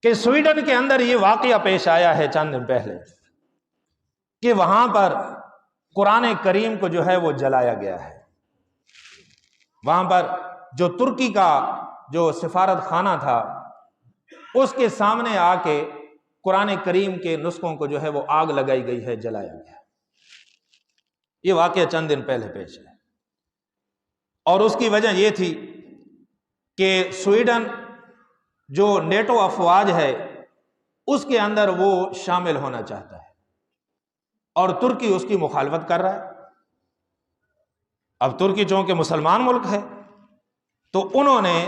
کہ سویڈن کے اندر یہ واقعہ پیش آیا ہے چند دن پہلے کہ وہاں پر قرآن کریم کو جو ہے وہ جلایا گیا ہے. وہاں پر جو ترکی کا جو سفارت خانہ تھا اس کے سامنے آ کے قرآن کریم کے نسخوں کو جو ہے وہ آگ لگائی گئی ہے، جلایا گیا. یہ واقعہ چند دن پہلے پیش ہے، اور اس کی وجہ یہ تھی کہ سویڈن جو نیٹو افواج ہے اس کے اندر وہ شامل ہونا چاہتا ہے اور ترکی اس کی مخالفت کر رہا ہے. اب ترکی چونکہ مسلمان ملک ہے تو انہوں نے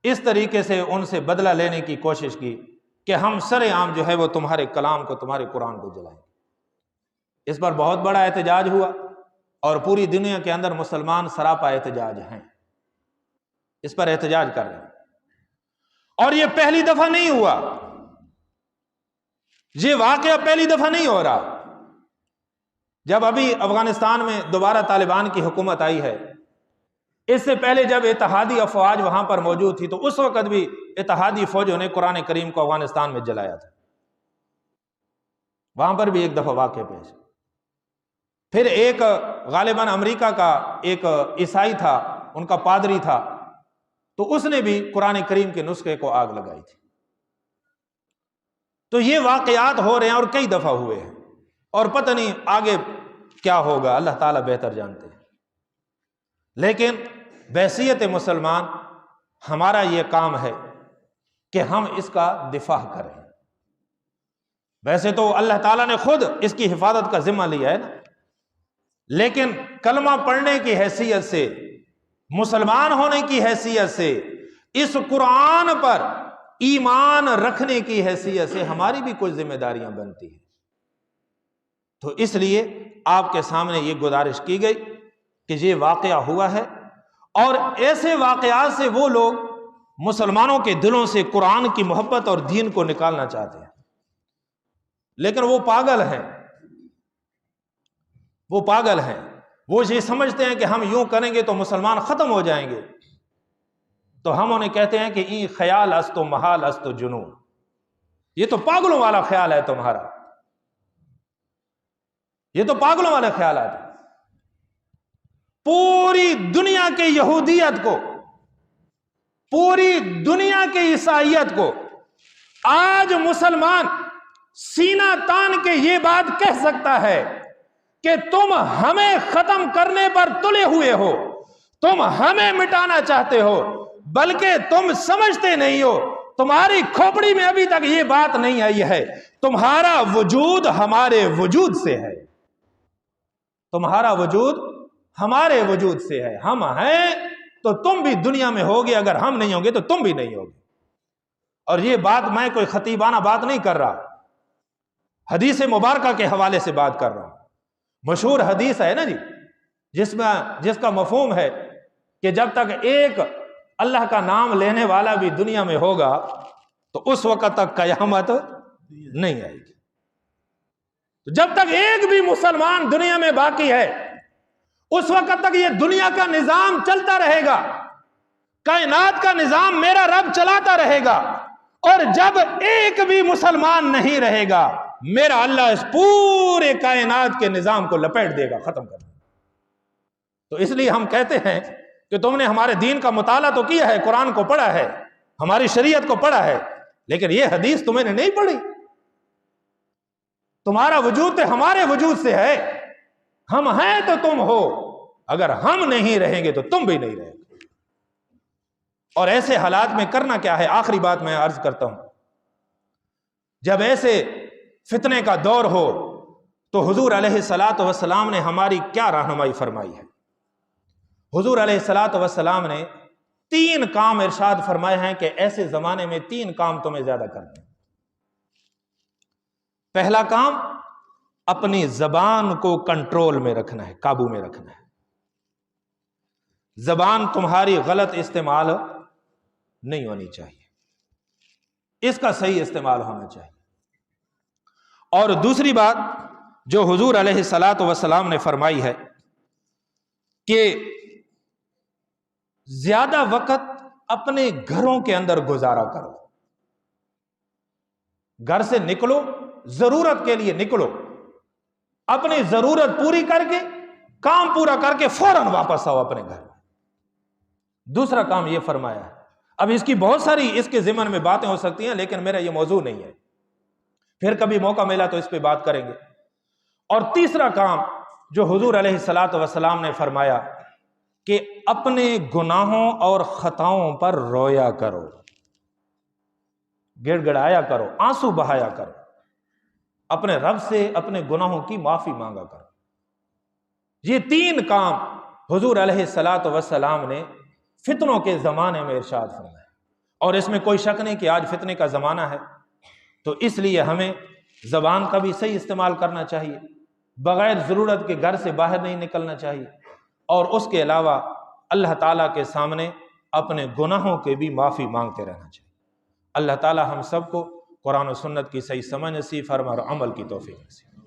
اس طریقے سے ان سے بدلہ لینے کی کوشش کی کہ ہم سر عام جو ہے وہ تمہارے کلام کو، تمہارے قرآن کو جلائیں. اس پر بہت بڑا احتجاج ہوا اور پوری دنیا کے اندر مسلمان سراپا احتجاج ہیں، اس پر احتجاج کر رہے ہیں. اور یہ پہلی دفعہ نہیں ہوا، یہ واقعہ پہلی دفعہ نہیں ہو رہا. جب ابھی افغانستان میں دوبارہ طالبان کی حکومت آئی ہے، اس سے پہلے جب اتحادی افواج وہاں پر موجود تھی تو اس وقت بھی اتحادی فوجوں نے قرآن کریم کو افغانستان میں جلایا تھا. وہاں پر بھی ایک دفعہ واقعہ پیش. پھر ایک غالباً امریکہ کا ایک عیسائی تھا، ان کا پادری تھا، تو اس نے بھی قرآن کریم کے نسخے کو آگ لگائی تھی. تو یہ واقعات ہو رہے ہیں اور کئی دفعہ ہوئے ہیں، اور پتہ نہیں آگے کیا ہوگا، اللہ تعالیٰ بہتر جانتے ہیں. لیکن بحیثیت مسلمان ہمارا یہ کام ہے کہ ہم اس کا دفاع کریں. ویسے تو اللہ تعالیٰ نے خود اس کی حفاظت کا ذمہ لیا ہے نا، لیکن کلمہ پڑھنے کی حیثیت سے، مسلمان ہونے کی حیثیت سے، اس قرآن پر ایمان رکھنے کی حیثیت سے ہماری بھی کچھ ذمہ داریاں بنتی ہیں. تو اس لیے آپ کے سامنے یہ گزارش کی گئی کہ یہ واقعہ ہوا ہے، اور ایسے واقعات سے وہ لوگ مسلمانوں کے دلوں سے قرآن کی محبت اور دین کو نکالنا چاہتے ہیں، لیکن وہ پاگل ہیں، وہ پاگل ہیں. وہ یہ سمجھتے ہیں کہ ہم یوں کریں گے تو مسلمان ختم ہو جائیں گے. تو ہم انہیں کہتے ہیں کہ ای خیال است و محال است و جنون، یہ تو پاگلوں والا خیال ہے تمہارا، یہ تو پاگلوں والے خیالات ہیں. پوری دنیا کے یہودیت کو، پوری دنیا کے عیسائیت کو آج مسلمان سینہ تان کے یہ بات کہہ سکتا ہے کہ تم ہمیں ختم کرنے پر تلے ہوئے ہو، تم ہمیں مٹانا چاہتے ہو، بلکہ تم سمجھتے نہیں ہو، تمہاری کھوپڑی میں ابھی تک یہ بات نہیں آئی ہے، تمہارا وجود ہمارے وجود سے ہے، تمہارا وجود ہمارے وجود سے ہے. ہم ہیں تو تم بھی دنیا میں ہوگے، اگر ہم نہیں ہوں گے تو تم بھی نہیں ہوگے. اور یہ بات میں کوئی خطیبانہ بات نہیں کر رہا، حدیث مبارکہ کے حوالے سے بات کر رہا ہوں. مشہور حدیث ہے نا جی، جس کا مفہوم ہے کہ جب تک ایک اللہ کا نام لینے والا بھی دنیا میں ہوگا تو اس وقت تک قیامت نہیں آئے گی. تو جب تک ایک بھی مسلمان دنیا میں باقی ہے اس وقت تک یہ دنیا کا نظام چلتا رہے گا، کائنات کا نظام میرا رب چلاتا رہے گا. اور جب ایک بھی مسلمان نہیں رہے گا میرا اللہ اس پورے کائنات کے نظام کو لپیٹ دے گا، ختم کر دے گا. تو اس لیے ہم کہتے ہیں کہ تم نے ہمارے دین کا مطالعہ تو کیا ہے، قرآن کو پڑھا ہے، ہماری شریعت کو پڑھا ہے، لیکن یہ حدیث تمہیں نے نہیں پڑھی. تمہارا وجود تو ہمارے وجود سے ہے، ہم ہیں تو تم ہو، اگر ہم نہیں رہیں گے تو تم بھی نہیں رہے گے. اور ایسے حالات میں کرنا کیا ہے؟ آخری بات میں عرض کرتا ہوں، جب ایسے فتنے کا دور ہو تو حضور علیہ الصلاۃ والسلام نے ہماری کیا رہنمائی فرمائی ہے؟ حضور علیہ الصلاۃ والسلام نے 3 کام ارشاد فرمائے ہیں کہ ایسے زمانے میں 3 کام تمہیں زیادہ کرنے ہیں. پہلا کام، اپنی زبان کو کنٹرول میں رکھنا ہے، قابو میں رکھنا ہے. زبان تمہاری غلط استعمال نہیں ہونی چاہیے، اس کا صحیح استعمال ہونا چاہیے. اور دوسری بات جو حضور علیہ الصلاۃ والسلام نے فرمائی ہے کہ زیادہ وقت اپنے گھروں کے اندر گزارا کرو. گھر سے نکلو، ضرورت کے لیے نکلو، اپنی ضرورت پوری کر کے، کام پورا کر کے فوراً واپس آؤ اپنے گھر میں۔ دوسرا کام یہ فرمایا ہے۔ اب اس کی بہت ساری اس کے ضمن میں باتیں ہو سکتی ہیں، لیکن میرا یہ موضوع نہیں ہے، پھر کبھی موقع ملا تو اس پہ بات کریں گے۔ اور تیسرا کام جو حضور علیہ الصلوۃ والسلام نے فرمایا کہ اپنے گناہوں اور خطاؤں پر رویا کرو، گڑ گڑایا کرو، آنسو بہایا کرو، اپنے رب سے اپنے گناہوں کی معافی مانگا کرو۔ یہ تین کام حضور علیہ الصلوۃ والسلام نے فتنوں کے زمانے میں ارشاد فرمایا، اور اس میں کوئی شک نہیں کہ آج فتنے کا زمانہ ہے، تو اس لیے ہمیں زبان کا بھی صحیح استعمال کرنا چاہیے، بغیر ضرورت کے گھر سے باہر نہیں نکلنا چاہیے، اور اس کے علاوہ اللہ تعالیٰ کے سامنے اپنے گناہوں کے بھی معافی مانگتے رہنا چاہیے۔ اللہ تعالیٰ ہم سب کو قرآن و سنت کی صحیح سمجھ نصیب فرمائے اور عمل کی توفیق نصیب۔